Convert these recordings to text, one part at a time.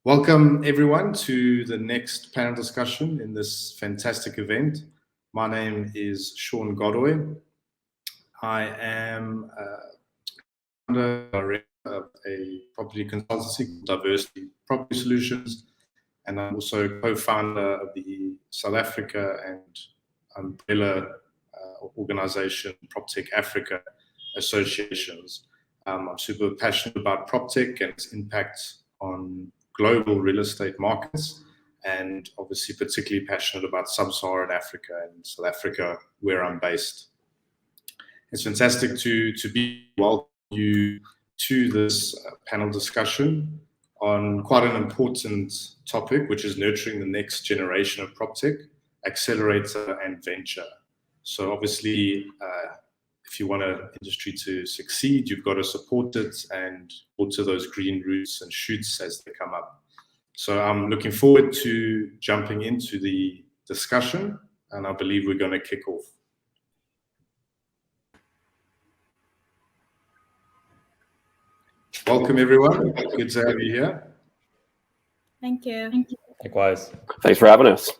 Welcome everyone to the next panel discussion in this fantastic event. My name is Sean Godoy. I am founder director of a property consultancy called Divercity Property Solutions, and I'm also co-founder of the South Africa and umbrella organization Proptech Africa associations. I'm super passionate about Proptech and its impact on global real estate markets, and obviously particularly passionate about sub-Saharan Africa and South Africa, where I'm based. It's fantastic to welcome you to this panel discussion on quite an important topic, which is nurturing the next generation of Proptech, accelerator and venture. So obviously, if you want an industry to succeed, you've got to support it and water those green roots and shoots as they come up. So I'm looking forward to jumping into the discussion, and I believe we're going to kick off. Welcome, everyone. Good to have you here. Thank you. Likewise. Thanks for having us.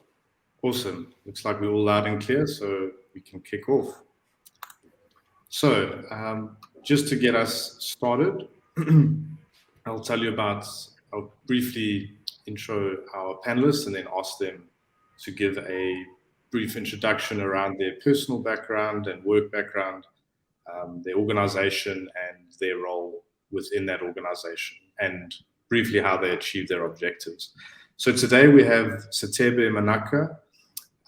Awesome. Looks like we're all loud and clear, so we can kick off. So just to get us started, I'll briefly intro our panelists and then ask them to give a brief introduction around their personal background and work background, their organization and their role within that organization, and briefly how they achieve their objectives. So today we have Sethebe Manake,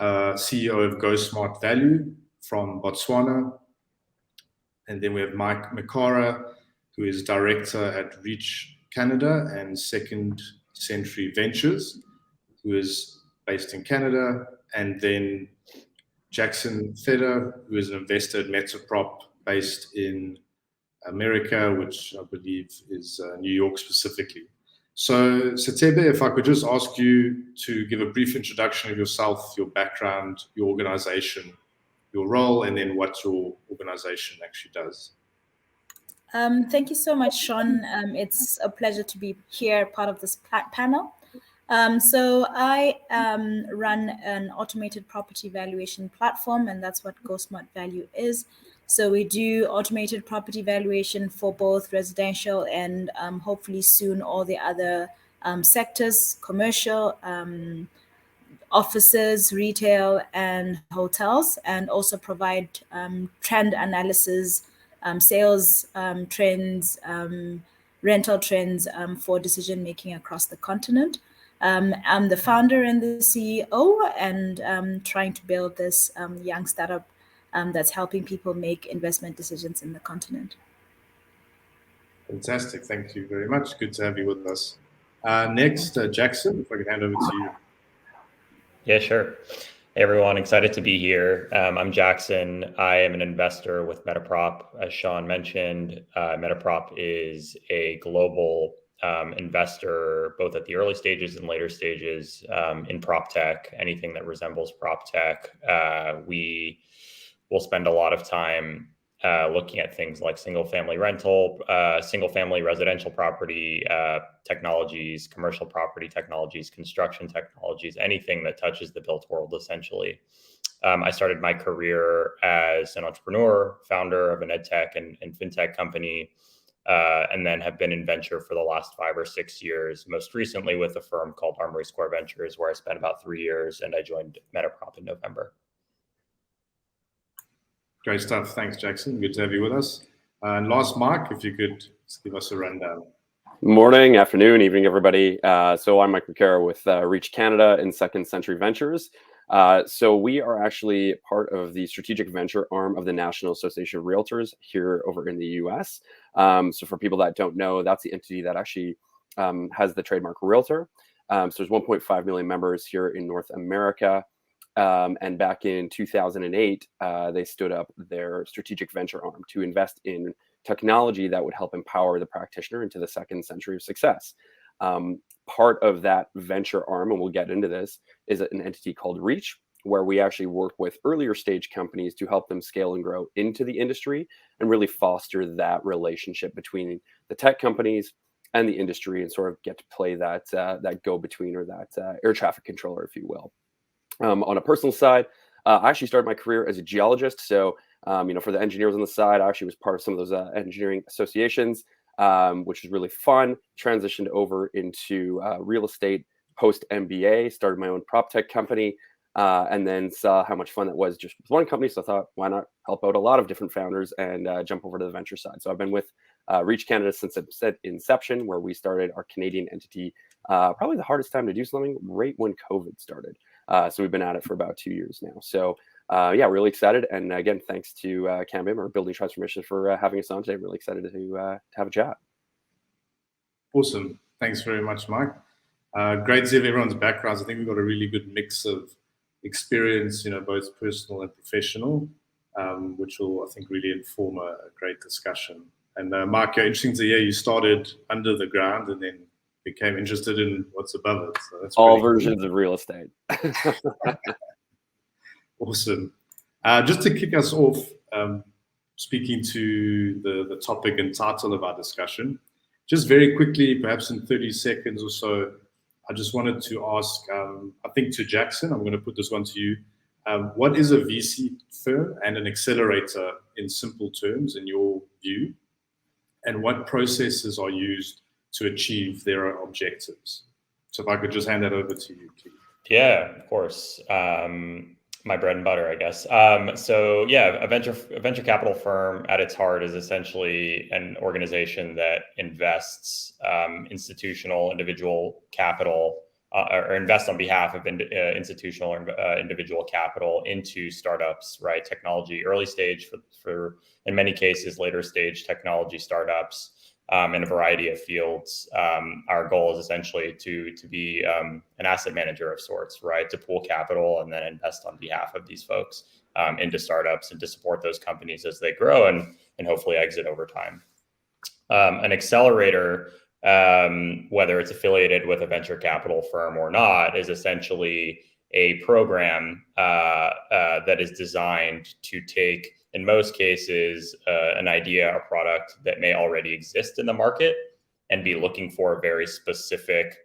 CEO of GoSmartValue from Botswana. And then we have McAra, who is director at Reach Canada and Second Century Ventures, who is based in Canada. And then Jackson Feder, who is an investor at MetaProp based in America, which I believe is New York specifically. So Sethebe, if I could just ask you to give a brief introduction of yourself, your background, your organization, your role, and then what your organization actually does. Thank you so much, Sean. It's a pleasure to be here, part of this panel. So I run an automated property valuation platform, and that's what GoSmartValue is. So we do automated property valuation for both residential and hopefully soon all the other sectors, commercial, offices, retail, and hotels, and also provide trend analysis, sales trends, rental trends for decision making across the continent. I'm the founder and the CEO, and trying to build this young startup that's helping people make investment decisions in the continent. Fantastic. Thank you very much. Good to have you with us. Next, Jackson, if I could hand over to you. Yeah, sure. Hey, everyone, excited to be here. I'm Jackson. I am an investor with MetaProp. As Sean mentioned, MetaProp is a global investor, both at the early stages and later stages in Proptech, anything that resembles Proptech. We will spend a lot of time looking at things like single-family rental, single-family residential property technologies, commercial property technologies, construction technologies, anything that touches the built world, essentially. I started my career as an entrepreneur, founder of an edtech and fintech company, and then have been in venture for the last 5 or 6 years, most recently with a firm called Armory Square Ventures, where I spent about 3 years, and I joined MetaProp in November. Great stuff. Thanks, Jackson. Good to have you with us. And last, Mark, if you could give us a rundown. Morning, afternoon, evening, everybody. So I'm Mike McAra with Reach Canada and Second Century Ventures. So we are actually part of the strategic venture arm of the National Association of Realtors here over in the US. So for people that don't know, that's the entity that actually has the trademark Realtor. So there's 1.5 million members here in North America. And back in 2008, they stood up their strategic venture arm to invest in technology that would help empower the practitioner into the second century of success. Part of that venture arm, and we'll get into this, is an entity called Reach, where we actually work with earlier stage companies to help them scale and grow into the industry and really foster that relationship between the tech companies and the industry, and sort of get to play that that go-between, or that air traffic controller, if you will. On a personal side, I actually started my career as a geologist. So, for the engineers on the side, I actually was part of some of those engineering associations, which was really fun. Transitioned over into real estate post MBA, started my own Proptech company, and then saw how much fun that was just with one company. So I thought, why not help out a lot of different founders and jump over to the venture side? So I've been with Reach Canada since inception, where we started our Canadian entity. Probably the hardest time to do something right when COVID started. So we've been at it for about 2 years now. So yeah, really excited. And again, thanks to CanBIM or Building Transformation for having us on today. Really excited to have a chat. Awesome. Thanks very much, Mike. Great to see everyone's backgrounds. I think we've got a really good mix of experience, both personal and professional, which will, I think, really inform a great discussion. And Mark, interesting to hear you started under the ground and then became interested in what's above it. So that's all versions of real estate. Awesome. Just to kick us off, speaking to the topic and title of our discussion, just very quickly, perhaps in 30 seconds or so, I just wanted to ask, I think to Jackson, I'm going to put this one to you. What is a VC firm and an accelerator in simple terms, in your view? And what processes are used to achieve their objectives? So if I could just hand that over to you, please. Yeah, of course. My bread and butter, I guess. So yeah, a venture capital firm at its heart is essentially an organization that invests institutional individual capital or invests on behalf of institutional or individual capital into startups, right? Technology, early stage for in many cases, later stage technology startups. In a variety of fields. Our goal is essentially to be an asset manager of sorts, right? To pool capital and then invest on behalf of these folks into startups and to support those companies as they grow and hopefully exit over time. An accelerator, whether it's affiliated with a venture capital firm or not, is essentially a program that is designed to take, in most cases, an idea or product that may already exist in the market and be looking for a very specific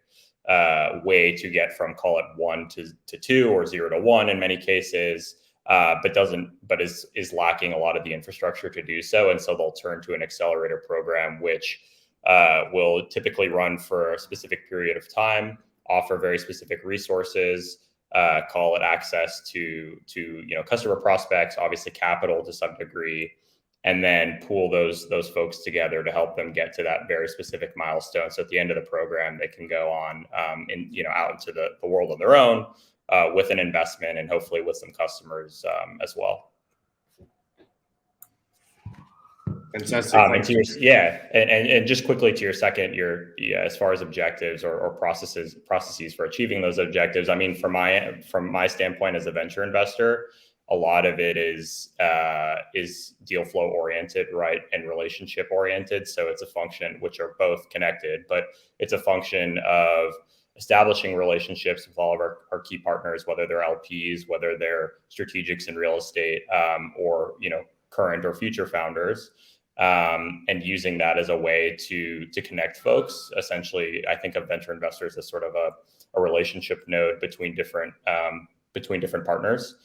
way to get from, call it 1 to 2 or 0 to 1 in many cases, but is lacking a lot of the infrastructure to do so. And so they'll turn to an accelerator program, which will typically run for a specific period of time, offer very specific resources, call it access to customer prospects, obviously capital to some degree, and then pool those folks together to help them get to that very specific milestone. So at the end of the program, they can go on out into the world on their own with an investment and hopefully with some customers as well. Fantastic. And just quickly to your second, as far as objectives or processes for achieving those objectives. I mean, from my standpoint as a venture investor, a lot of it is deal flow oriented, right, and relationship oriented. So it's a function, which are both connected, but it's a function of establishing relationships with all of our key partners, whether they're LPs, whether they're strategics in real estate, or current or future founders. And using that as a way to connect folks. Essentially, I think of venture investors as sort of a relationship node between different partners.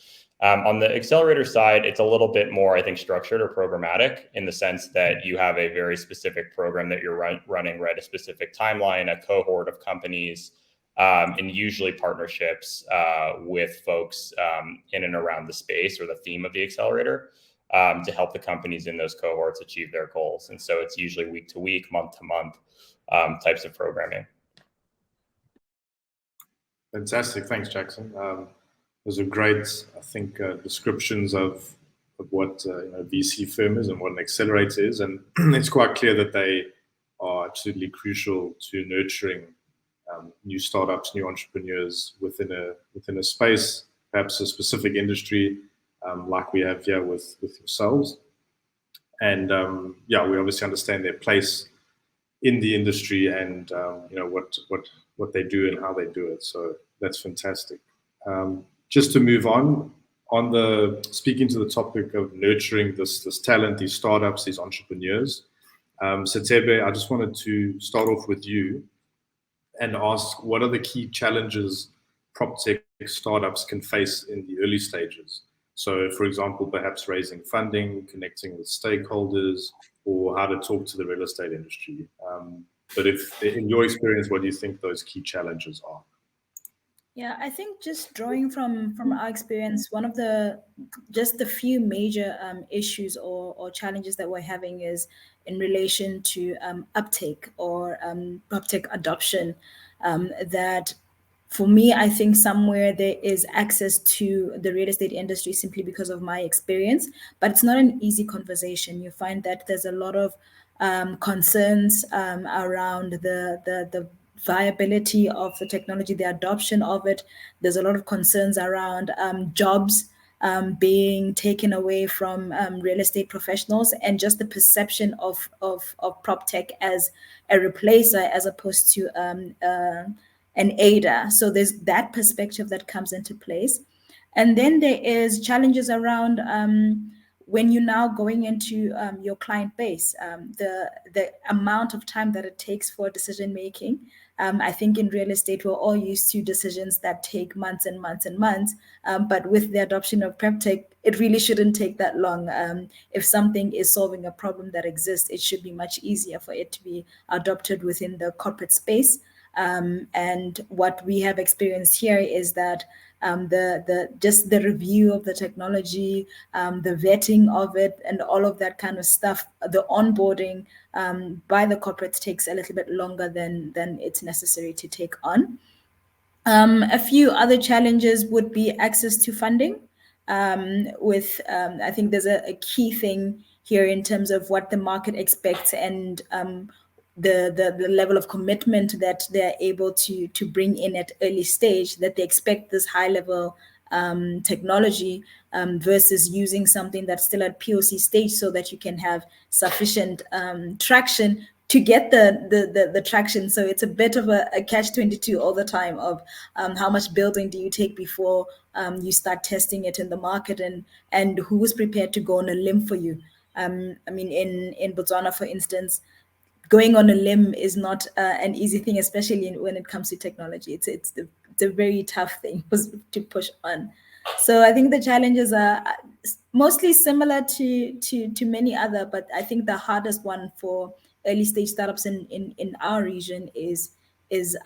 On the accelerator side, it's a little bit more, I think, structured or programmatic in the sense that you have a very specific program that you're running, right? A specific timeline, a cohort of companies, and usually partnerships with folks in and around the space or the theme of the accelerator. To help the companies in those cohorts achieve their goals. And so it's usually week to week, month to month types of programming. Fantastic. Thanks, Jackson. Those are great, I think, descriptions of what a VC firm is and what an accelerator is. And it's quite clear that they are absolutely crucial to nurturing new startups, new entrepreneurs within a space, perhaps a specific industry, like we have here with yourselves. And we obviously understand their place in the industry and what they do and how they do it. So that's fantastic. Just to move on speaking to the topic of nurturing this talent, these startups, these entrepreneurs, Sethebe, I just wanted to start off with you and ask, what are the key challenges PropTech startups can face in the early stages? So, for example, perhaps raising funding, connecting with stakeholders, or how to talk to the real estate industry. But if, in your experience, what do you think those key challenges are? Yeah, I think just drawing from our experience, one of the few major issues or challenges that we're having is in relation to uptake or PropTech adoption. That for me, I think somewhere there is access to the real estate industry simply because of my experience, but it's not an easy conversation. You find that there's a lot of concerns around the viability of the technology, the adoption of it. There's a lot of concerns around jobs being taken away from real estate professionals, and just the perception of PropTech as a replacer as opposed to an aider. So there's that perspective that comes into place. And then there is challenges around when you're now going into your client base, the amount of time that it takes for decision making. I think in real estate, we're all used to decisions that take months and months and months. But with the adoption of PropTech, it really shouldn't take that long. If something is solving a problem that exists, it should be much easier for it to be adopted within the corporate space. And what we have experienced here is that the review of the technology, the vetting of it, and all of that kind of stuff, the onboarding by the corporates takes a little bit longer than it's necessary to take on. A few other challenges would be access to funding. I think there's a key thing here in terms of what the market expects and the level of commitment that they're able to bring in at early stage, that they expect this high level technology versus using something that's still at POC stage, so that you can have sufficient traction to get the traction. So it's a bit of a catch-22 all the time of how much building do you take before you start testing it in the market, and who's prepared to go on a limb for you. I mean, in Botswana, for instance, going on a limb is not an easy thing, especially when it comes to technology. It's a very tough thing to push on. So I think the challenges are mostly similar to many other, but I think the hardest one for early stage startups in our region is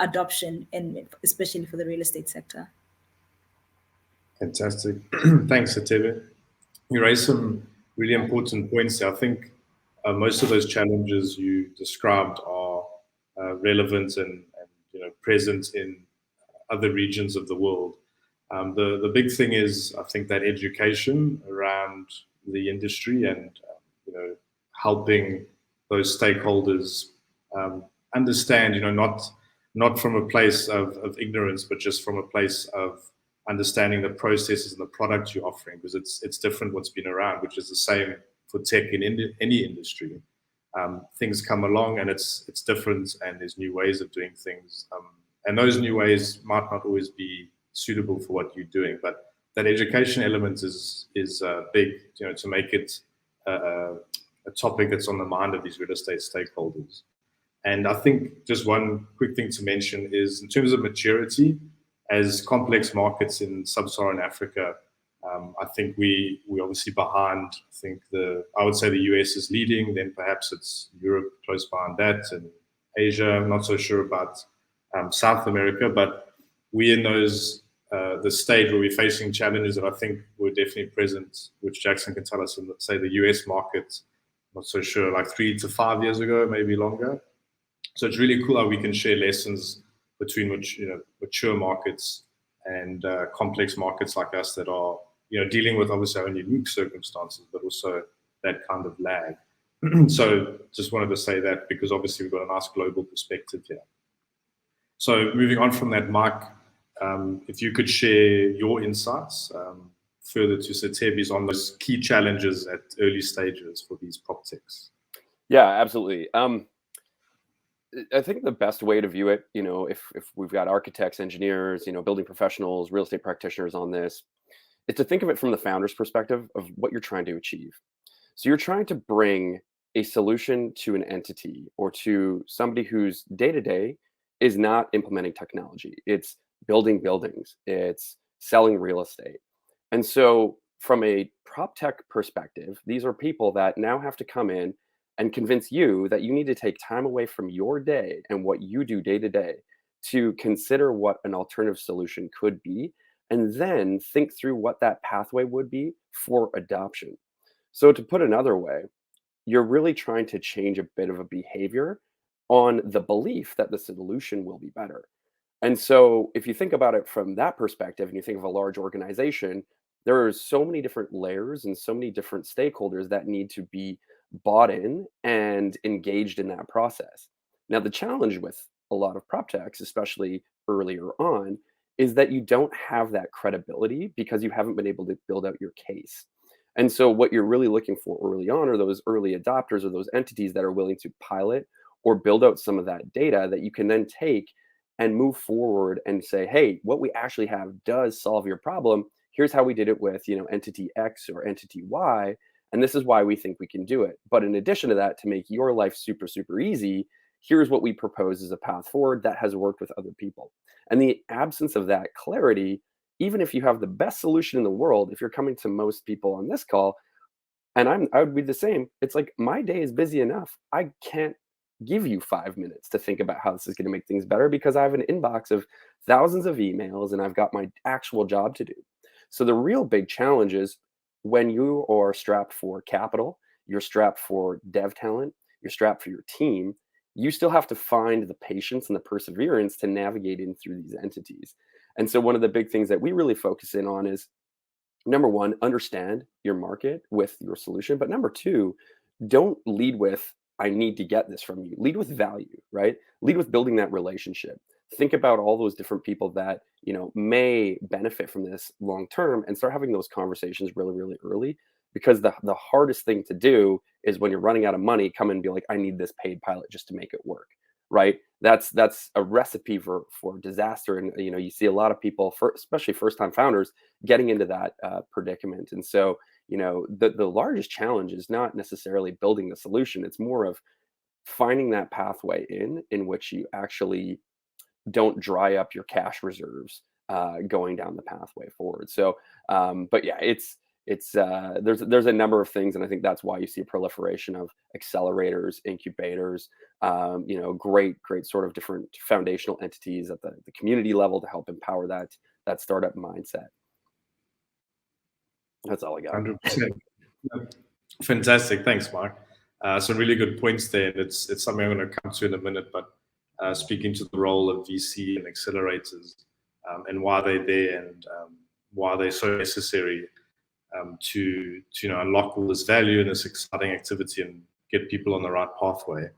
adoption, and especially for the real estate sector. Fantastic. Thanks, Sethebe. You raised some really important points there. I think most of those challenges you described are relevant and present in other regions of the world. The big thing is, I think, that education around the industry and helping those stakeholders understand, not from a place of ignorance, but just from a place of understanding the processes and the products you're offering, because it's different what's been around, which is the same for tech in any industry. Things come along and it's different, and there's new ways of doing things. And those new ways might not always be suitable for what you're doing, but that education element is big, to make it a topic that's on the mind of these real estate stakeholders. And I think just one quick thing to mention is, in terms of maturity, as complex markets in sub-Saharan Africa, I think we're obviously behind. I think I would say the US is leading, then perhaps it's Europe close behind that, and Asia. I'm not so sure about South America, but we're in the stage where we're facing challenges that I think were definitely present, which Jackson can tell us, in, say, the US market. Not so sure, like 3 to 5 years ago, maybe longer. So it's really cool how we can share lessons between mature markets and complex markets like us that are dealing with obviously our own unique circumstances, but also that kind of lag. So just wanted to say that, because obviously we've got a nice global perspective here. So moving on from that, Mike, if you could share your insights further to Sethebe's on those key challenges at early stages for these PropTechs. Yeah, absolutely. I think the best way to view it, if we've got architects, engineers, building professionals, real estate practitioners on this, is to think of it from the founder's perspective of what you're trying to achieve. So you're trying to bring a solution to an entity or to somebody whose day-to-day is not implementing technology. It's building buildings, it's selling real estate. And so from a prop tech perspective, these are people that now have to come in and convince you that you need to take time away from your day and what you do day to day to consider what an alternative solution could be, and then think through what that pathway would be for adoption. So to put another way, you're really trying to change a bit of a behavior on the belief that the solution will be better. And so if you think about it from that perspective and you think of a large organization, there are so many different layers and so many different stakeholders that need to be bought in and engaged in that process. Now, the challenge with a lot of prop techs, especially earlier on, is that you don't have that credibility because you haven't been able to build out your case. And so what you're really looking for early on are those early adopters or those entities that are willing to pilot or build out some of that data that you can then take and move forward and say, hey, what we actually have does solve your problem. Here's how we did it with, entity X or entity Y, and this is why we think we can do it. But in addition to that, to make your life super, super easy, here's what we propose as a path forward that has worked with other people. And the absence of that clarity, even if you have the best solution in the world, if you're coming to most people on this call, and I would be the same, it's like my day is busy enough. I can't give you 5 minutes to think about how this is going to make things better because I have an inbox of thousands of emails and I've got my actual job to do. So the real big challenge is when you are strapped for capital, you're strapped for dev talent, you're strapped for your team, you still have to find the patience and the perseverance to navigate in through these entities. And so one of the big things that we really focus in on is, number one, understand your market with your solution. But number two, don't lead with, I need to get this from you. Lead with value, right? Lead with building that relationship. Think about all those different people that, may benefit from this long term and start having those conversations really, really early. Because the hardest thing to do is when you're running out of money, come and be like, I need this paid pilot just to make it work, right? That's a recipe for disaster. And, you see a lot of people, especially first-time founders, getting into that predicament. And so, the largest challenge is not necessarily building the solution. It's more of finding that pathway in which you actually don't dry up your cash reserves going down the pathway forward. So, but yeah, there's a number of things, and I think that's why you see a proliferation of accelerators, incubators, great sort of different foundational entities at the community level to help empower that startup mindset. That's all I got. 100%. Fantastic. Thanks, Mark. Some really good points there. It's something I'm going to come to in a minute, but speaking to the role of VC and accelerators and why they're there and why they're so necessary to unlock all this value and this exciting activity and get people on the right pathway.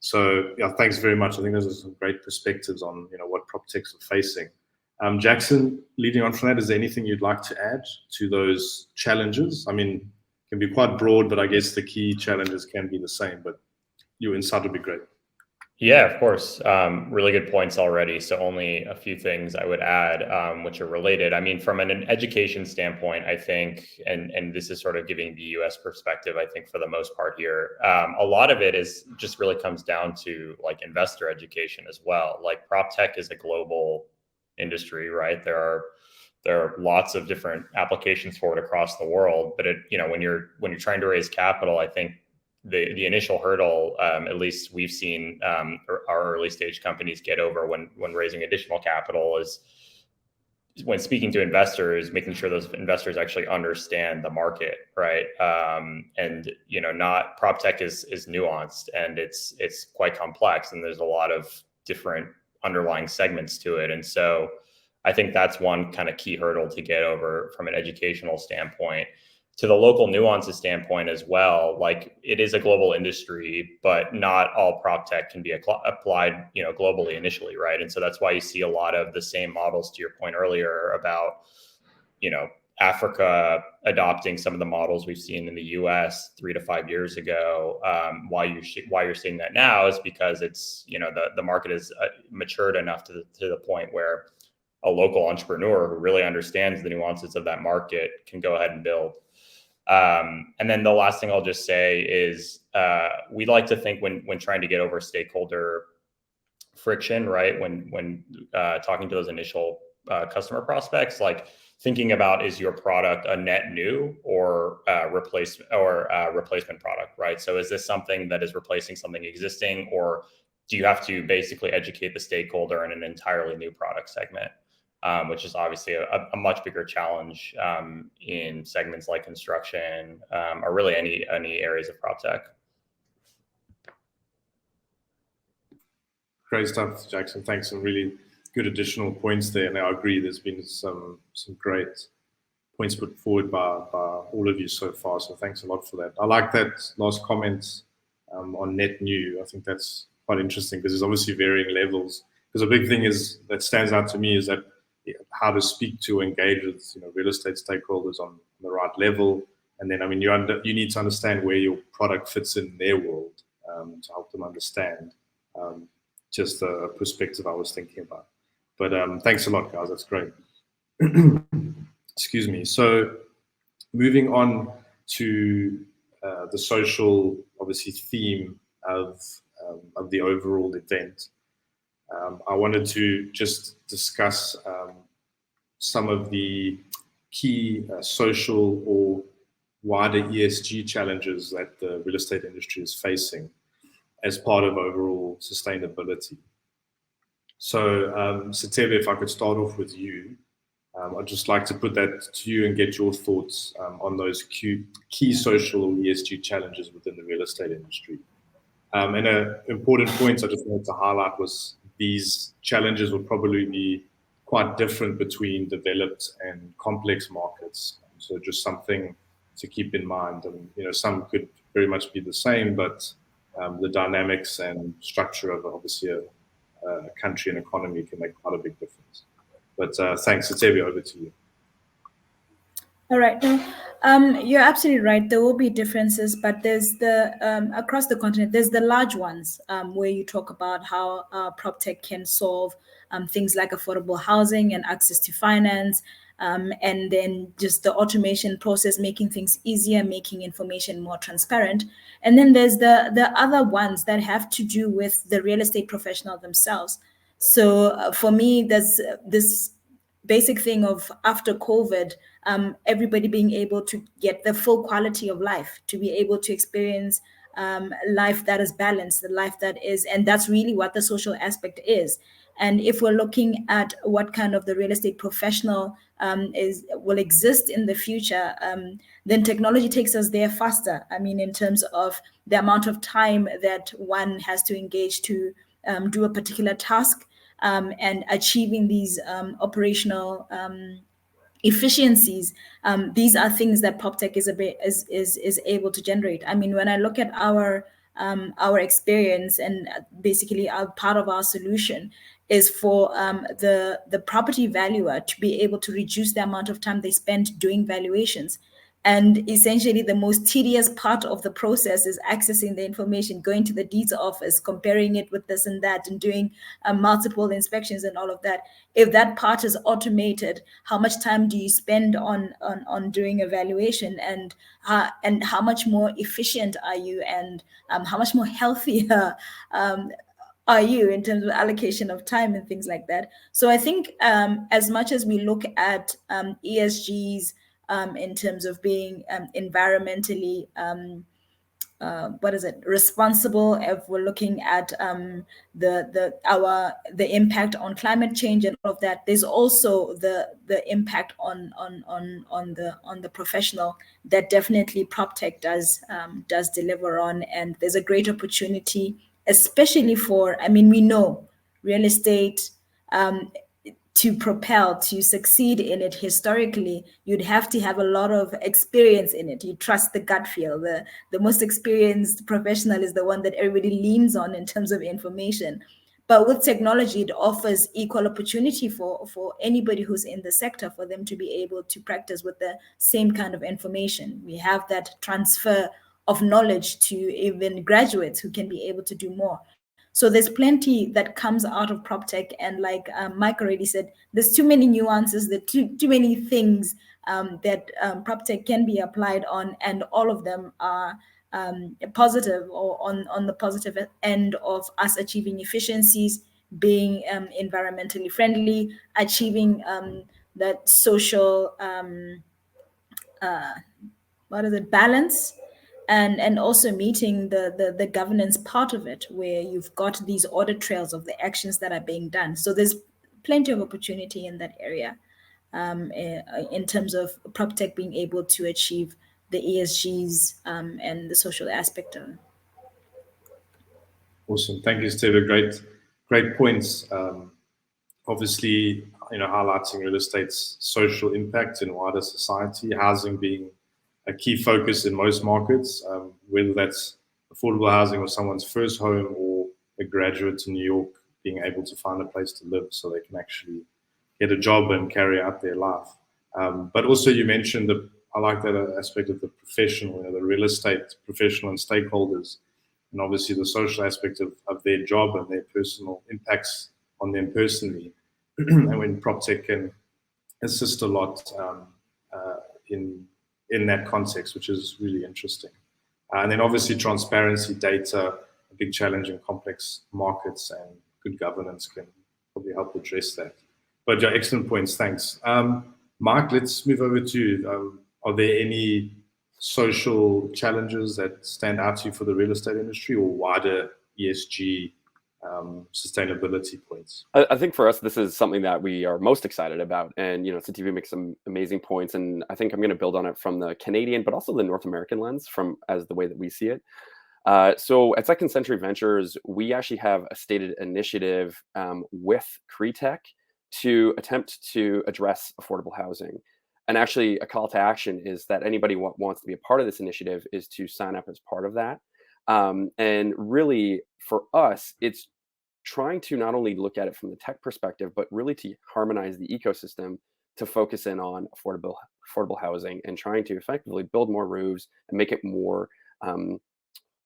So yeah, thanks very much. I think those are some great perspectives on what prop techs are facing. Jackson, leading on from that, is there anything you'd like to add to those challenges? I mean, it can be quite broad, but I guess the key challenges can be the same, but your insight would be great. Yeah, of course. Really good points already. So only a few things I would add, which are related. I mean, from an education standpoint, I think, and this is sort of giving the US perspective, I think for the most part here, a lot of it is just really comes down to like investor education as well. Like prop tech is a global industry, right? There are lots of different applications for it across the world, but when you're trying to raise capital, I think the initial hurdle, at least we've seen our early stage companies get over when raising additional capital, is when speaking to investors, making sure those investors actually understand the market, right? And not prop tech is nuanced and it's quite complex, and there's a lot of different underlying segments to it. And so I think that's one kind of key hurdle to get over from an educational standpoint. To the local nuances standpoint as well, like it is a global industry, but not all prop tech can be applied, globally initially, right? And so that's why you see a lot of the same models, to your point earlier about, Africa adopting some of the models we've seen in the US 3 to 5 years ago. Why you're seeing that now is because it's, the market is matured enough to the point where a local entrepreneur who really understands the nuances of that market can go ahead and build. And then the last thing I'll just say is we like to think when trying to get over stakeholder friction, right? When talking to those initial customer prospects, like thinking about, is your product a net new or replacement product, right? So is this something that is replacing something existing, or do you have to basically educate the stakeholder in an entirely new product segment, which is obviously a much bigger challenge in segments like construction or really any areas of Proptech. Great stuff, Jackson. Thanks. Some really good additional points there. And I agree, there's been some great points put forward by all of you so far. So thanks a lot for that. I like that last comment on net new. I think that's quite interesting because there's obviously varying levels. Because a big thing is that stands out to me is that how to speak to, engage with real estate stakeholders on the right level. And then, I mean, you need to understand where your product fits in their world to help them understand. Just a perspective I was thinking about. But thanks a lot, guys. That's great. Excuse me. So moving on to the social, obviously, theme of the overall event, I wanted to just discuss some of the key social or wider ESG challenges that the real estate industry is facing as part of overall sustainability. So, Sethebe, if I could start off with you, I'd just like to put that to you and get your thoughts on those key social or ESG challenges within the real estate industry. And an important point I just wanted to highlight was these challenges will probably be quite different between developed and complex markets. So just something to keep in mind. And, some could very much be the same, but the dynamics and structure of obviously a country and economy can make quite a big difference. But thanks, Sethebe, over to you. All right. You're absolutely right. There will be differences, but there's across the continent, there's the large ones where you talk about how Proptech can solve things like affordable housing and access to finance, and then just the automation process, making things easier, making information more transparent. And then there's the other ones that have to do with the real estate professional themselves. So for me, there's this basic thing of after COVID, everybody being able to get the full quality of life, to be able to experience life that is balanced, the life that is, and that's really what the social aspect is. And if we're looking at what kind of the real estate professional will exist in the future, then technology takes us there faster. I mean, in terms of the amount of time that one has to engage to do a particular task, and achieving these operational efficiencies, these are things that Proptech is able to generate. I mean, when I look at our experience, and basically part of our solution is for the property valuer to be able to reduce the amount of time they spend doing valuations. And essentially, the most tedious part of the process is accessing the information, going to the deeds office, comparing it with this and that, and doing multiple inspections and all of that. If that part is automated, how much time do you spend on doing a valuation, and how much more efficient are you, and how much more healthier are you in terms of allocation of time and things like that? So I think as much as we look at ESGs, in terms of being environmentally responsible, if we're looking at the impact on climate change and all of that, there's also the impact on the professional that definitely Proptech does deliver on. And there's a great opportunity, especially for, I mean, we know real estate, to propel, to succeed in it historically, you'd have to have a lot of experience in it. You trust the gut feel. The most experienced professional is the one that everybody leans on in terms of information. But with technology, it offers equal opportunity for anybody who's in the sector, for them to be able to practice with the same kind of information. We have that transfer of knowledge to even graduates who can be able to do more. So there's plenty that comes out of Proptech, and like Mike already said, there's too many nuances, there too many things that Proptech can be applied on, and all of them are positive, or on the positive end of us achieving efficiencies, being environmentally friendly, achieving that social balance, and also meeting the governance part of it, where you've got these audit trails of the actions that are being done. So there's plenty of opportunity in that area, in terms of Proptech being able to achieve the ESGs and the social aspect of it. Awesome. Thank you, Sethebe. Great points. Obviously, highlighting real estate's social impact in wider society, housing being a key focus in most markets, whether that's affordable housing or someone's first home, or a graduate in New York being able to find a place to live so they can actually get a job and carry out their life. But also you mentioned I like that aspect of the professional, the real estate professional and stakeholders, and obviously the social aspect of their job and their personal impacts on them personally. And when Proptech can assist a lot in that context, which is really interesting. And then obviously transparency, data, a big challenge in complex markets, and good governance can probably help address that. But yeah, excellent points, thanks. Mark, let's move over to you. Are there any social challenges that stand out to you for the real estate industry, or wider ESG sustainability points? I think for us, this is something that we are most excited about. And, Sethebe makes some amazing points. And I think I'm going to build on it from the Canadian, but also the North American lens, as the way that we see it. So at Second Century Ventures, we actually have a stated initiative with Proptech to attempt to address affordable housing. And actually, a call to action is that anybody wants to be a part of this initiative is to sign up as part of that. And really, for us, it's trying to not only look at it from the tech perspective, but really to harmonize the ecosystem to focus in on affordable housing, and trying to effectively build more roofs and make it more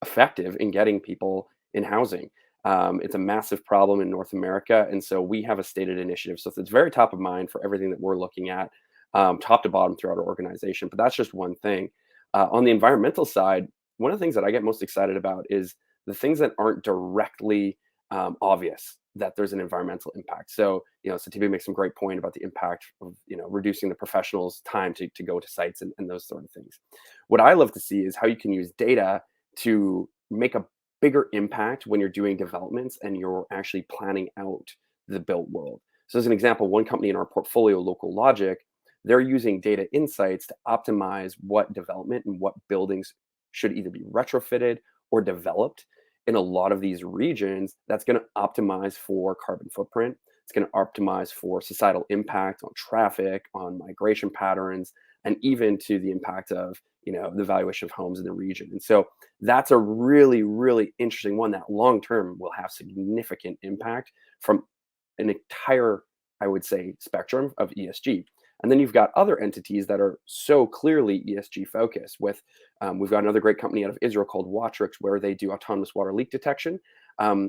effective in getting people in housing. It's a massive problem in North America. And so we have a stated initiative. So it's very top of mind for everything that we're looking at, top to bottom throughout our organization. But that's just one thing. On the environmental side, one of the things that I get most excited about is the things that aren't directly obvious that there's an environmental impact. So, Sethebe makes some great point about the impact of, reducing the professionals' time to go to sites and those sort of things. What I love to see is how you can use data to make a bigger impact when you're doing developments and you're actually planning out the built world. So as an example, one company in our portfolio, Local Logic, they're using data insights to optimize what development and what buildings should either be retrofitted or developed in a lot of these regions. That's going to optimize for carbon footprint. It's going to optimize for societal impact on traffic, on migration patterns, and even to the impact of, the valuation of homes in the region. And so that's a really, really interesting one that long-term will have significant impact from an entire, I would say, spectrum of ESG. And then you've got other entities that are so clearly ESG focused. We've got another great company out of Israel called Watrix, where they do autonomous water leak detection,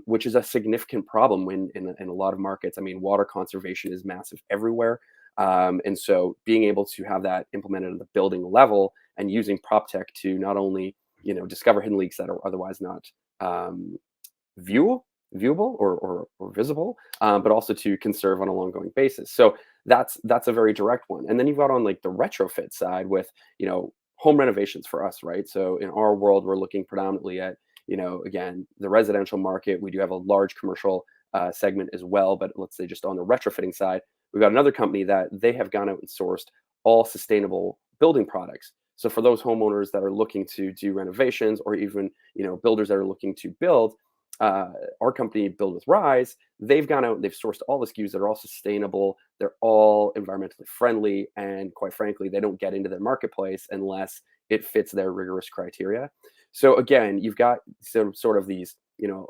which is a significant problem when in a lot of markets. I mean, water conservation is massive everywhere. And so being able to have that implemented at the building level and using Proptech to not only, discover hidden leaks that are otherwise not viewable or visible, but also to conserve on a ongoing basis. So that's a very direct one. And then you've got on like the retrofit side with, home renovations for us, right? So in our world, we're looking predominantly at, again, the residential market. We do have a large commercial segment as well, but let's say just on the retrofitting side, we've got another company that they have gone out and sourced all sustainable building products. So for those homeowners that are looking to do renovations, or even, builders that are looking to build, our company, Build with Rise, they've gone out and they've sourced all the SKUs that are all sustainable. They're all environmentally friendly. And quite frankly, they don't get into their marketplace unless it fits their rigorous criteria. So again, you've got some sort of these,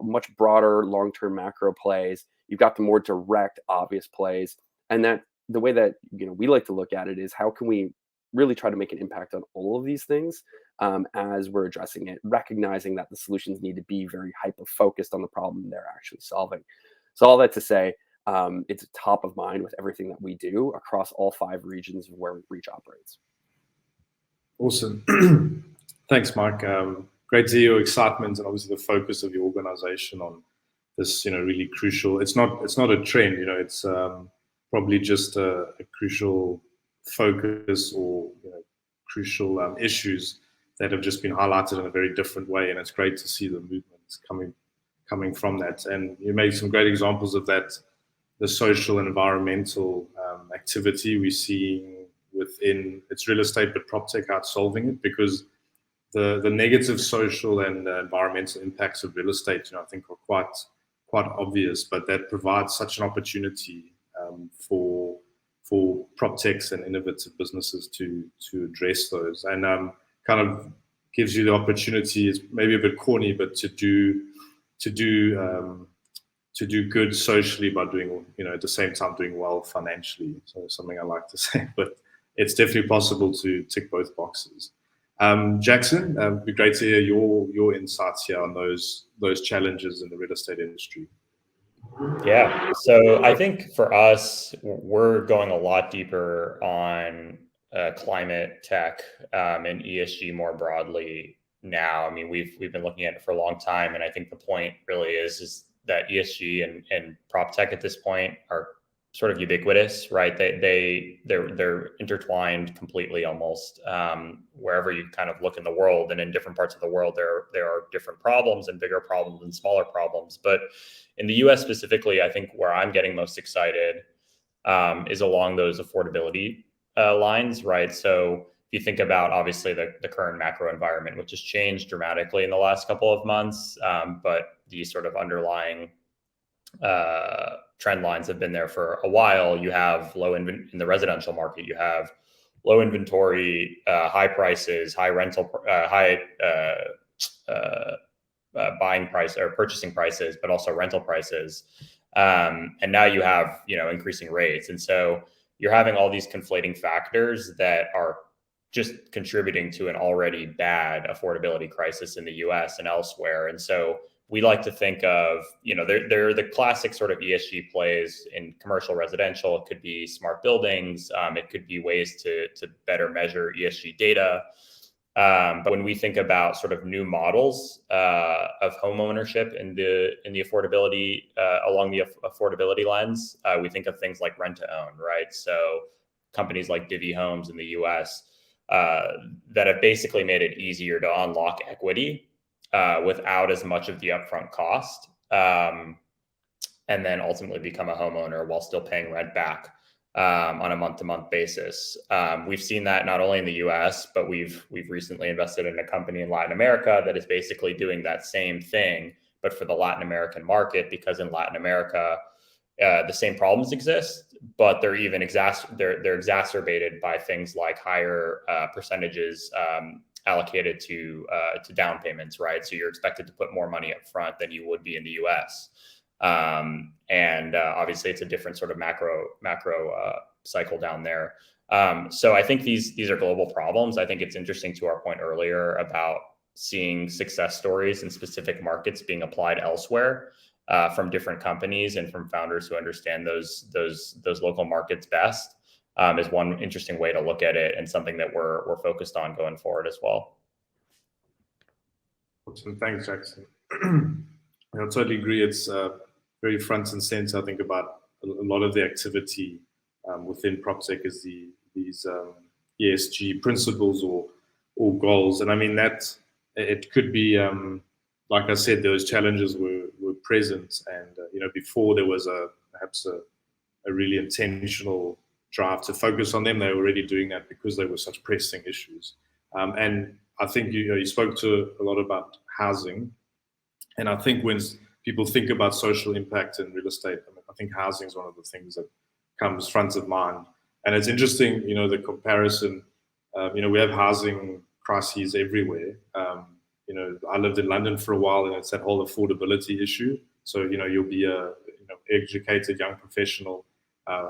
much broader long-term macro plays. You've got the more direct, obvious plays. And that the way that, we like to look at it is how can we really try to make an impact on all of these things as we're addressing it, recognizing that the solutions need to be very hyper-focused on the problem they're actually solving. So all that to say, it's top of mind with everything that we do across all 5 regions of where Reach operates. Awesome. Thanks, Mark. great to hear your excitement and obviously the focus of your organization on this, really crucial. It's not a trend, it's probably just a crucial focus or crucial issues that have just been highlighted in a very different way, and it's great to see the movement coming from that. And you made some great examples of that, the social and environmental activity we're seeing within its real estate, but Proptech out solving it, because the negative social and environmental impacts of real estate, I think are quite obvious, but that provides such an opportunity for Proptechs and innovative businesses to address those, and kind of gives you the opportunity. It's maybe a bit corny, but to do good socially by doing, at the same time doing well financially. So something I like to say, but it's definitely possible to tick both boxes. Jackson, it'd be great to hear your insights here on those challenges in the real estate industry. Yeah, so I think for us, we're going a lot deeper on climate tech and ESG more broadly now. I mean, we've been looking at it for a long time, and I think the point really is that ESG and Proptech at this point are sort of ubiquitous, right? They're intertwined completely almost wherever you kind of look in the world, and in different parts of the world there are different problems and bigger problems and smaller problems. But in the US specifically, I think where I'm getting most excited is along those affordability lines, right? So if you think about obviously the current macro environment, which has changed dramatically in the last couple of months, but these sort of underlying trend lines have been there for a while. You have in the residential market, you have low inventory, high prices, high rental, high buying price or purchasing prices, but also rental prices. And now you have, increasing rates. And so you're having all these conflating factors that are just contributing to an already bad affordability crisis in the US and elsewhere. And so we like to think of, they're the classic sort of ESG plays in commercial residential. It could be smart buildings. It could be ways to better measure ESG data. But when we think about sort of new models of home ownership in the affordability along the affordability lens, we think of things like rent to own, right? So companies like Divvy Homes in the US that have basically made it easier to unlock equity without as much of the upfront cost, and then ultimately become a homeowner while still paying rent back on a month-to-month basis. We've seen that not only in the US, but we've recently invested in a company in Latin America that is basically doing that same thing, but for the Latin American market, because in Latin America, the same problems exist, but they're even they're exacerbated by things like higher percentages allocated to down payments, right? So you're expected to put more money up front than you would be in the US. And obviously it's a different sort of macro cycle down there. So I think these are global problems. I think it's interesting to our point earlier about seeing success stories in specific markets being applied elsewhere from different companies and from founders who understand those local markets best. Is one interesting way to look at it, and something that we're focused on going forward as well. Awesome. Thanks, Jackson. I totally agree. It's very front and center. I think about a lot of the activity within Proptech is these ESG principles or goals. And I mean, that it could be, like I said, those challenges were present. And, before there was perhaps a really intentional drive to focus on them. They were already doing that because they were such pressing issues. And I think you spoke to a lot about housing. And I think when people think about social impact in real estate, I think housing is one of the things that comes front of mind. And it's interesting, the comparison. We have housing crises everywhere. I lived in London for a while, and it's that whole affordability issue. So, you'll be a educated young professional.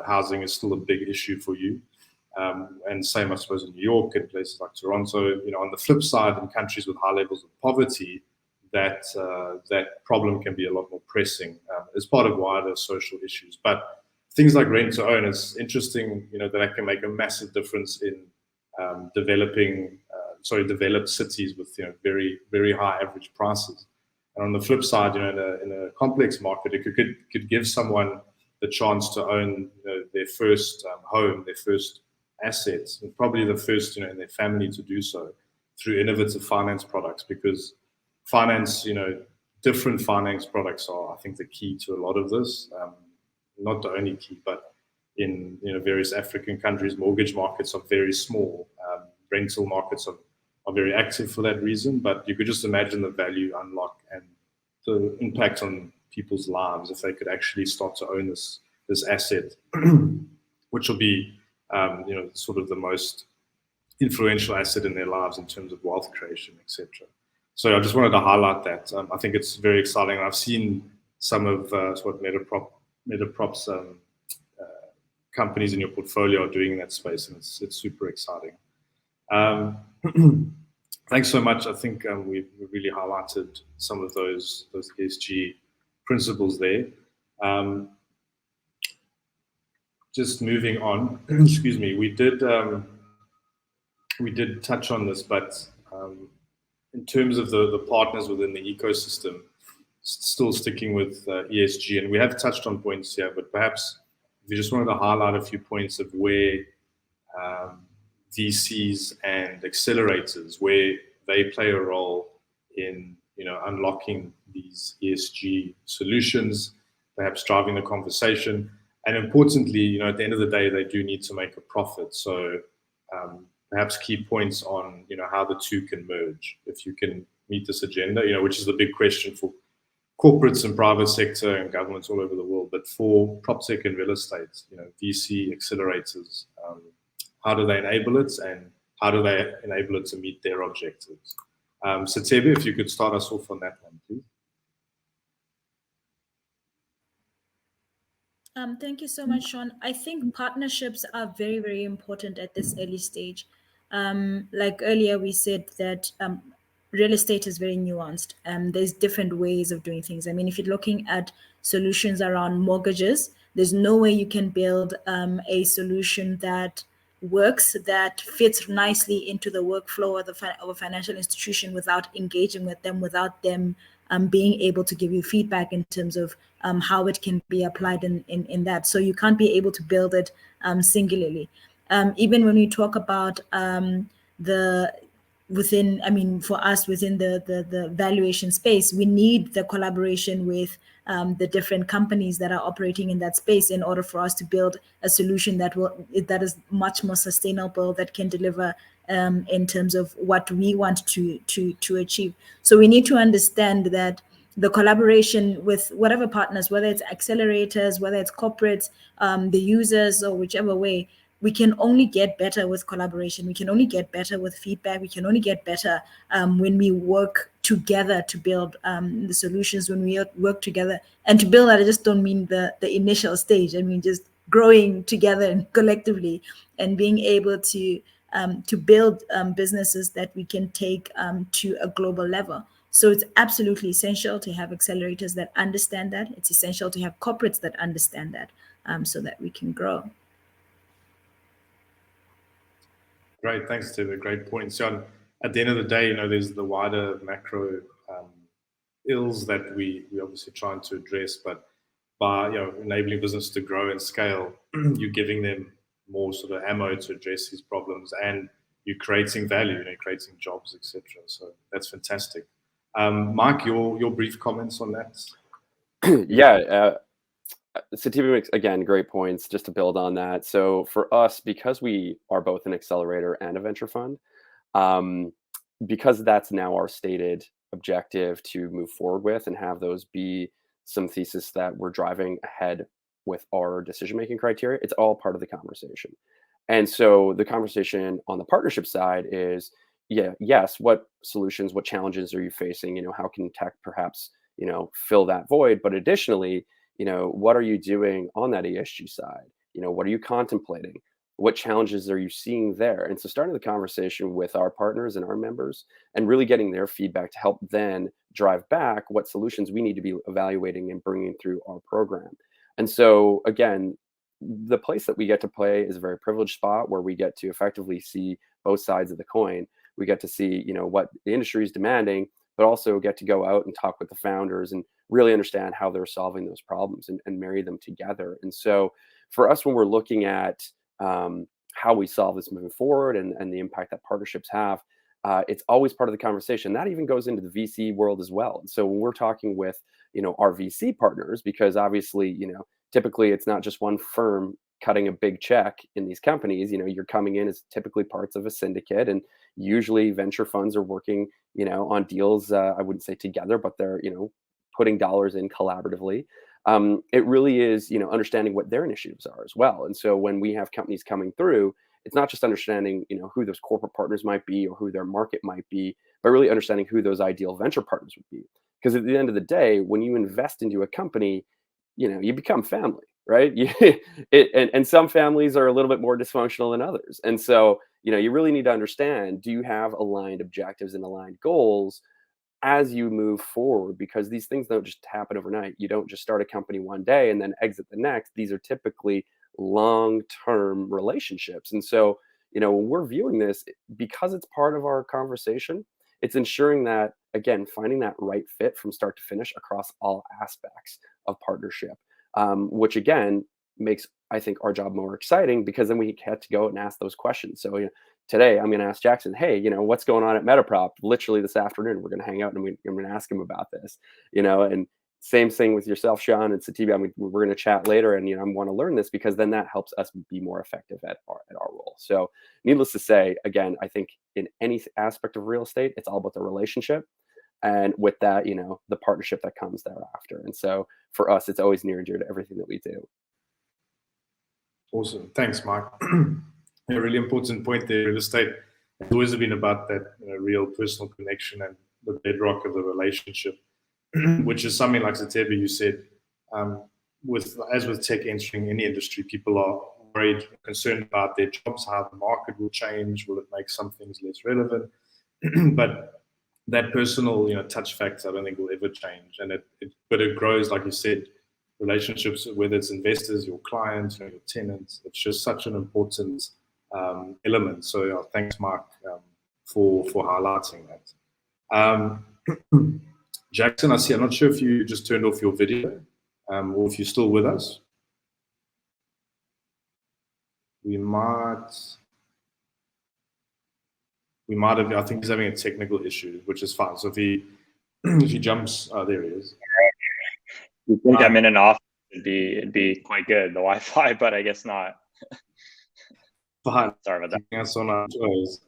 Housing is still a big issue for you. And same, I suppose, in New York and places like Toronto. On the flip side, in countries with high levels of poverty, that problem can be a lot more pressing as part of wider social issues. But things like rent to own, it's interesting, that can make a massive difference in developing developed cities with very, very high average prices. And on the flip side, in a complex market, it could give someone the chance to own their first home, their first assets, and probably the first in their family to do so through innovative finance products, because different finance products are, I think, the key to a lot of this. Not the only key, but in various African countries, mortgage markets are very small. Rental markets are very active for that reason. But you could just imagine the value unlock and the impact on people's lives if they could actually start to own this asset, which will be sort of the most influential asset in their lives in terms of wealth creation, etc. So I just wanted to highlight that. I think it's very exciting. I've seen some of what MetaProp's companies in your portfolio are doing in that space, and it's super exciting. Thanks so much. I think we've really highlighted some of those ESG principles there. Just moving on, excuse me, we did touch on this, but in terms of the partners within the ecosystem, still sticking with ESG, and we have touched on points here, but perhaps if you just wanted to highlight a few points of where VCs and accelerators, where they play a role in unlocking these ESG solutions, perhaps driving the conversation, and importantly, at the end of the day, they do need to make a profit. So perhaps key points on how the two can merge, if you can meet this agenda, which is the big question for corporates and private sector and governments all over the world. But for Proptech and real estate, VC accelerators, how do they enable it, and how do they enable it to meet their objectives? Sethebe, if you could start us off on that one, please. Thank you so much, Sean. I think partnerships are very, very important at this early stage. Like earlier, we said that real estate is very nuanced. There's different ways of doing things. I mean, if you're looking at solutions around mortgages, there's no way you can build a solution that works, that fits nicely into the workflow of a financial institution without engaging with them, without them being able to give you feedback in terms of how it can be applied in that. So you can't be able to build it singularly. Even when we talk about for us within the valuation space, we need the collaboration with the different companies that are operating in that space in order for us to build a solution that is much more sustainable, that can deliver in terms of what we want to achieve. So we need to understand that the collaboration with whatever partners, whether it's accelerators, whether it's corporates, the users, or whichever way, we can only get better with collaboration. We can only get better with feedback. We can only get better when we work together to build the solutions, when we work together. And to build that, I just don't mean the initial stage. I mean, just growing together and collectively and being able to build businesses that we can take to a global level. So it's absolutely essential to have accelerators that understand that. It's essential to have corporates that understand that so that we can grow. Great, thanks, Sethebe. Great point. So at the end of the day, there's the wider macro ills that we obviously trying to address, but by enabling business to grow and scale, you're giving them more sort of ammo to address these problems, and you're creating value, creating jobs, etc. So that's fantastic. Mike, your brief comments on that? Yeah, Sethebe makes, again, great points just to build on that. So for us, because we are both an accelerator and a venture fund, because that's now our stated objective to move forward with and have those be some thesis that we're driving ahead with our decision-making criteria, it's all part of the conversation. And so the conversation on the partnership side is, yes, what solutions, what challenges are you facing? How can tech perhaps, fill that void? But additionally, what are you doing on that ESG side? What are you contemplating? What challenges are you seeing there? And so starting the conversation with our partners and our members and really getting their feedback to help then drive back what solutions we need to be evaluating and bringing through our program. And so again, the place that we get to play is a very privileged spot where we get to effectively see both sides of the coin, We get to see, what the industry is demanding, but also get to go out and talk with the founders and really understand how they're solving those problems and marry them together. And so for us, when we're looking at how we solve this moving forward and the impact that partnerships have, it's always part of the conversation. That even goes into the VC world as well. And so when we're talking with, our VC partners, because obviously, typically it's not just one firm cutting a big check in these companies. You're coming in as typically parts of a syndicate, and usually venture funds are working, on deals, I wouldn't say together, but they're, putting dollars in collaboratively. It really is, understanding what their initiatives are as well. And so when we have companies coming through, it's not just understanding, who those corporate partners might be or who their market might be, but really understanding who those ideal venture partners would be. Because at the end of the day, when you invest into a company, you become family, right? And some families are a little bit more dysfunctional than others. And so, you really need to understand, do you have aligned objectives and aligned goals as you move forward? Because these things don't just happen overnight. You don't just start a company one day and then exit the next. These are typically long-term relationships. And so, when we're viewing this, because it's part of our conversation, it's ensuring that, again, finding that right fit from start to finish across all aspects of partnership, which again makes, I think, our job more exciting, because then we had to go and ask those questions. So today I'm going to ask Jackson, hey, what's going on at MetaProp? Literally this afternoon, we're going to hang out and I'm going to ask him about this, and same thing with yourself, Sean, and Sethebe. We're going to chat later, and I want to learn this, because then that helps us be more effective at our role. So needless to say, again, I think in any aspect of real estate, it's all about the relationship. And with that, the partnership that comes thereafter. And so for us, it's always near and dear to everything that we do. Awesome. Thanks, Mike. A really important point there. Real estate has always been about that real personal connection and the bedrock of the relationship, which is something like Sethebe, you said, as with tech entering any industry, people are worried, concerned about their jobs, how the market will change, will it make some things less relevant? But that personal, touch factor, I don't think will ever change. And but it grows, like you said, relationships, whether it's investors, your clients, your tenants. It's just such an important element. So thanks, Mark, for highlighting that. Jackson, I see. I'm not sure if you just turned off your video or if you're still with us. We might have. I think he's having a technical issue, which is fine. So if he jumps, there he is. You think I'm in an office? It'd be quite good, the Wi-Fi, but I guess not. Fine. Sorry about that. That's on our shows.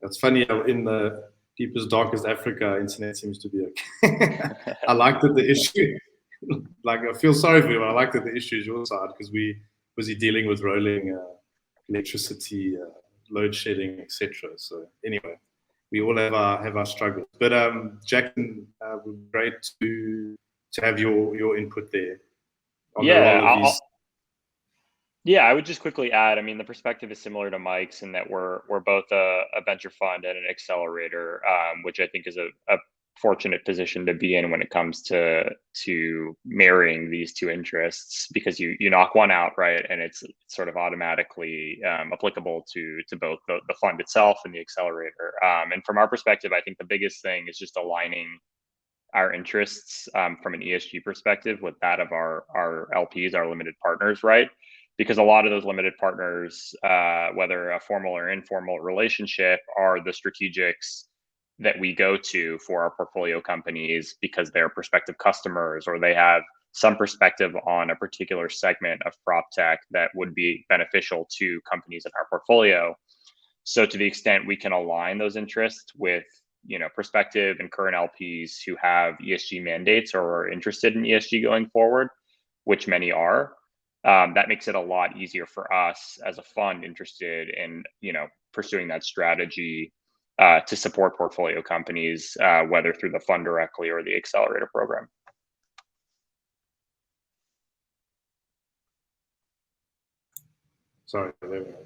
That's funny. In the deepest, darkest Africa, internet seems to be okay. I like that the issue. I feel sorry for you, but I like that the issue is your side, because we busy dealing with rolling electricity, load shedding, etc. So anyway, we all have our struggles. But Jackson, it would be great to have your input there. Yeah, I would just quickly add, the perspective is similar to Mike's in that we're both a venture fund and an accelerator, which I think is a fortunate position to be in when it comes to marrying these two interests, because you knock one out, right, and it's sort of automatically applicable to both the fund itself and the accelerator. And from our perspective, I think the biggest thing is just aligning our interests from an ESG perspective with that of our LPs, our limited partners, right? Because a lot of those limited partners, whether a formal or informal relationship, are the strategics that we go to for our portfolio companies because they're prospective customers, or they have some perspective on a particular segment of Proptech that would be beneficial to companies in our portfolio. So to the extent we can align those interests with prospective and current LPs who have ESG mandates or are interested in ESG going forward, which many are, that makes it a lot easier for us as a fund interested in pursuing that strategy to support portfolio companies, whether through the fund directly or the accelerator program. Sorry. There we go.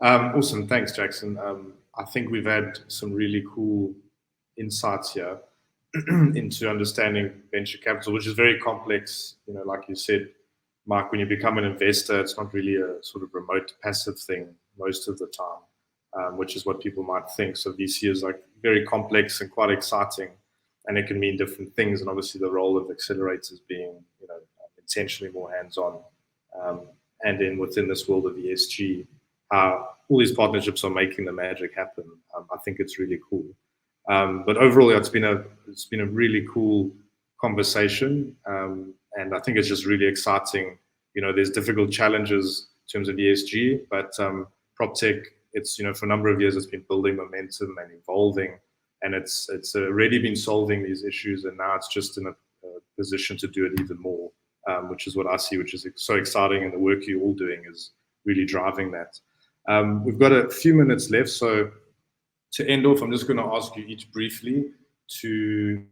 Awesome. Thanks, Jackson. I think we've had some really cool insights here into understanding venture capital, which is very complex. Like you said, Mark, when you become an investor, it's not really a sort of remote passive thing most of the time. which is what people might think. So VC is like very complex and quite exciting, and it can mean different things. And obviously the role of accelerators being, intentionally more hands-on. And then within this world of ESG, all these partnerships are making the magic happen. I think it's really cool. But overall, it's been a really cool conversation, and I think it's just really exciting. There's difficult challenges in terms of ESG, but Proptech, it's for a number of years, it's been building momentum and evolving, and it's already been solving these issues, and now it's just in a position to do it even more, which is what I see, which is so exciting, and the work you're all doing is really driving that. We've got a few minutes left, so to end off, I'm just going to ask you each briefly to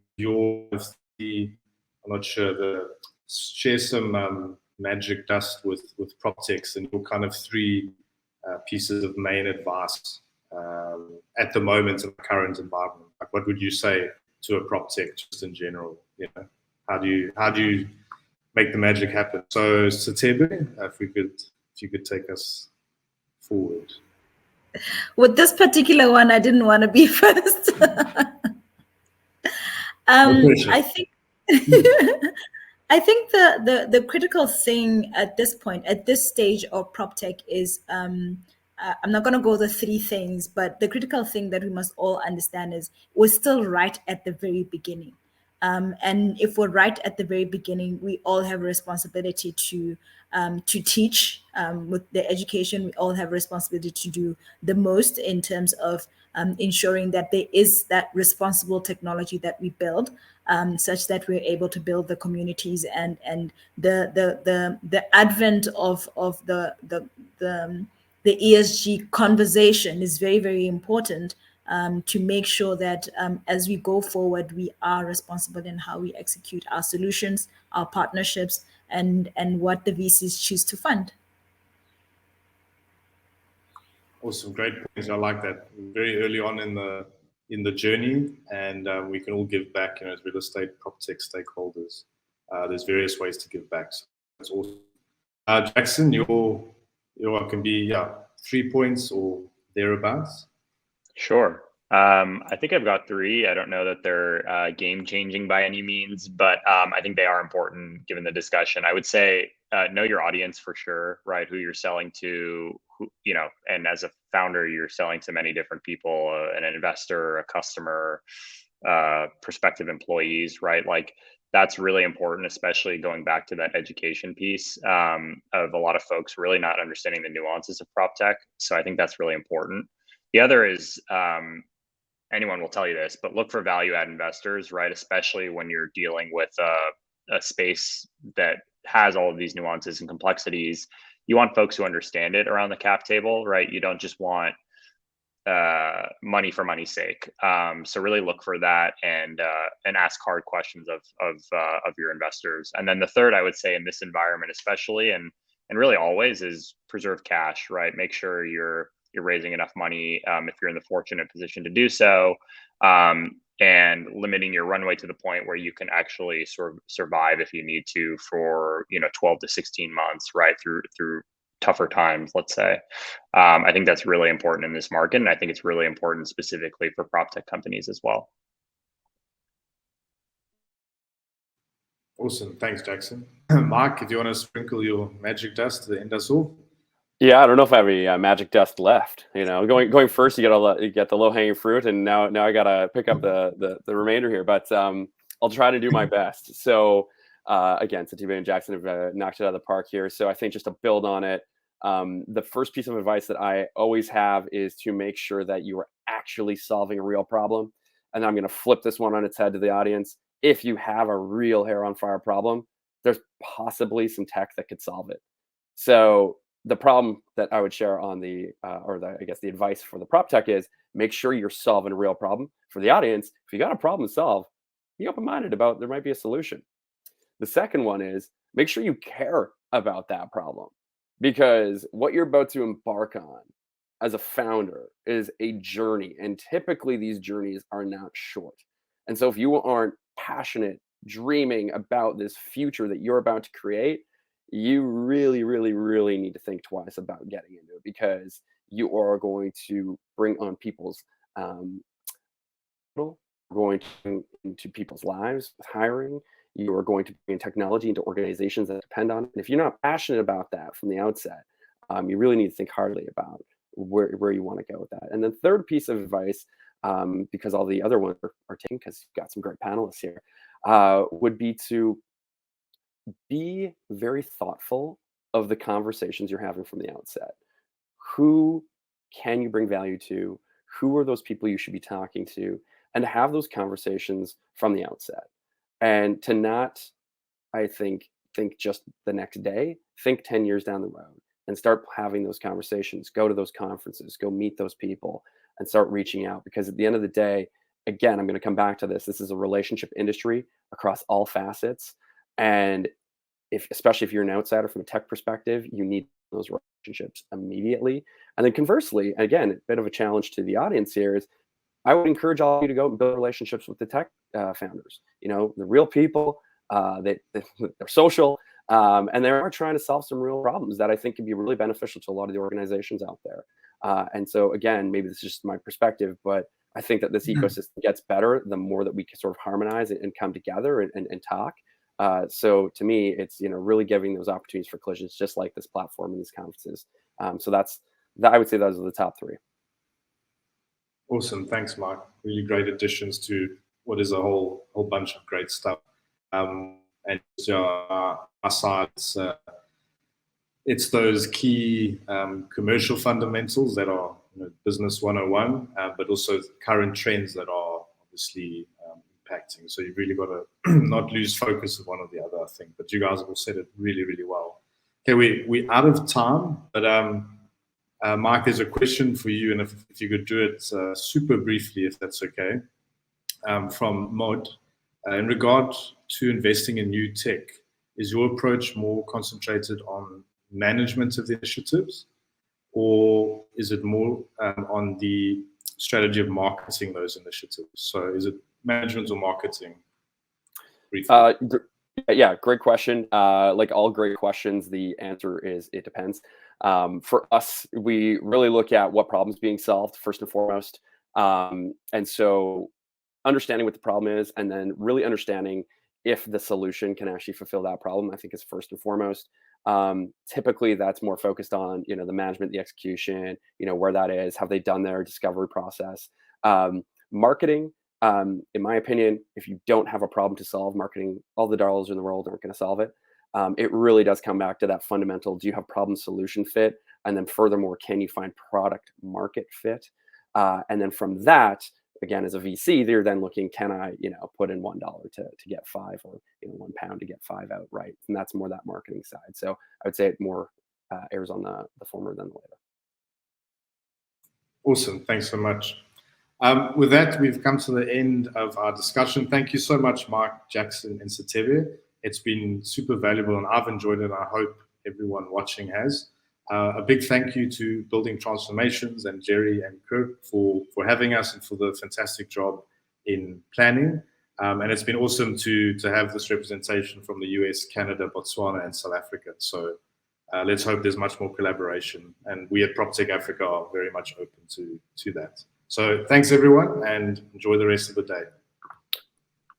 I'm not sure, share some magic dust with Proptech and your kind of 3 pieces of main advice at the moment in the current environment. Like, what would you say to a Proptech just in general? How do you make the magic happen? So, Sethebe, if you could take us forward. With this particular one, I didn't want to be first. I think I think the critical thing at this point, at this stage of Proptech, is I'm not going to go the 3 things, but the critical thing that we must all understand is we're still right at the very beginning. And if we're right at the very beginning, we all have a responsibility to teach with the education. We all have a responsibility to do the most in terms of ensuring that there is that responsible technology that we build, such that we're able to build the communities, and the advent of the ESG conversation is very, very important. To make sure that as we go forward, we are responsible in how we execute our solutions, our partnerships, and what the VCs choose to fund. Awesome, great points. I like that. Very early on in the journey, and we can all give back. As real estate Proptech stakeholders, there's various ways to give back. So that's awesome. Jackson, your can be 3 points or thereabouts. Sure. I think I've got 3. I don't know that they're game-changing by any means, but I think they are important given the discussion. I would say know your audience for sure, right? Who you're selling to, and as a founder, you're selling to many different people, an investor, a customer, prospective employees, right? Like, that's really important, especially going back to that education piece of a lot of folks really not understanding the nuances of Proptech. So I think that's really important. The other is, anyone will tell you this, but look for value add investors, right? Especially when you're dealing with a space that has all of these nuances and complexities. You want folks who understand it around the cap table, right? You don't just want money for money's sake. So really look for that and ask hard questions of your investors. And then the third, I would say, in this environment especially, and really always, is preserve cash, right? Make sure you're raising enough money if you're in the fortunate position to do so, and limiting your runway to the point where you can actually sort of survive if you need to for 12 to 16 months, right, through tougher times, let's say. I think that's really important in this market, and I think it's really important specifically for Proptech companies as well. Awesome, thanks, Jackson. Mark, if you want to sprinkle your magic dust to end us off. Yeah, I don't know if I have any magic dust left. Going first, you get the low hanging fruit, and now I gotta pick up the remainder here. But I'll try to do my best. So again, Sethebe and Jackson have knocked it out of the park here. So I think just to build on it, the first piece of advice that I always have is to make sure that you are actually solving a real problem. And I'm going to flip this one on its head to the audience. If you have a real hair on fire problem, there's possibly some tech that could solve it. So the problem that I would share on the advice for the Proptech is make sure you're solving a real problem. For the audience, if you got a problem to solve, be open-minded about there might be a solution. The second one is make sure you care about that problem, because what you're about to embark on as a founder is a journey, and typically these journeys are not short. And so if you aren't passionate, dreaming about this future that you're about to create, you really, really, really need to think twice about getting into it, because you are going to bring on people's going into people's lives with hiring. You are going to bring technology into organizations that depend on it. And if you're not passionate about that from the outset, you really need to think hardly about where you want to go with that. And then third piece of advice, because all the other ones are taken, because you've got some great panelists here, would be to be very thoughtful of the conversations you're having from the outset. Who can you bring value to? Who are those people you should be talking to? And to have those conversations from the outset. And to not, I think just the next day, think 10 years down the road and start having those conversations, go to those conferences, go meet those people and start reaching out. Because at the end of the day, again, I'm going to come back to this. This is a relationship industry across all facets. And especially if you're an outsider from a tech perspective, you need those relationships immediately. And then conversely, again, a bit of a challenge to the audience here is I would encourage all of you to go and build relationships with the tech founders. You know, the real people, they're social, and they are trying to solve some real problems that I think can be really beneficial to a lot of the organizations out there. And so again, maybe this is just my perspective, but I think that this ecosystem gets better the more that we can sort of harmonize and come together and talk. So to me, it's, you know, really giving those opportunities for collisions, just like this platform and these conferences. So that's that. I would say those are the top three. Awesome, thanks, Mark. Really great additions to what is a whole bunch of great stuff. And our side, it's those key commercial fundamentals that are, you know, business 101, but also current trends that are obviously impacting. So you've really got to not lose focus of one or the other, I think. But you guys have all said it really, really well. Okay, we're out of time, but Mark, there's a question for you, and if you could do it super briefly, if that's okay, from Mod. In regard to investing in new tech, is your approach more concentrated on management of the initiatives, or is it more on the strategy of marketing those initiatives? So is it management or marketing? Yeah, great question. Like all great questions, the answer is it depends. For us, we really look at what problem's being solved first and foremost. And so understanding what the problem is and then really understanding if the solution can actually fulfill that problem, I think is first and foremost. Typically that's more focused on, you know, the management, the execution, you know, where that is, have they done their discovery process. Marketing, in my opinion, if you don't have a problem to solve, marketing, all the dollars in the world aren't going to solve it. It really does come back to that fundamental, do you have problem solution fit? And then furthermore, can you find product market fit? And then from that, again, as a VC, they're then looking, can I, you know, put in $1 to get 5, or, you know, £1 to get 5 outright? And that's more that marketing side. So I would say it more errs on the former than the later. Awesome. Thanks so much. With that, we've come to the end of our discussion. Thank you so much, Mark, Jackson, and Sethebe. It's been super valuable, and I've enjoyed it. I hope everyone watching has. A big thank you to Building Transformations and Jerry and Kirk for having us and for the fantastic job in planning. And it's been awesome to have this representation from the US, Canada, Botswana, and South Africa. So let's hope there's much more collaboration. And we at Proptech Africa are very much open to that. So thanks, everyone, and enjoy the rest of the day.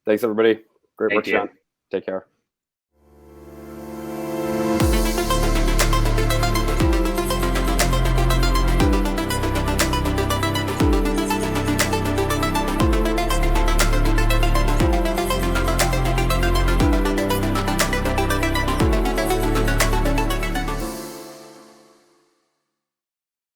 Thanks, everybody. Great work, Thank you. Sean. Take care.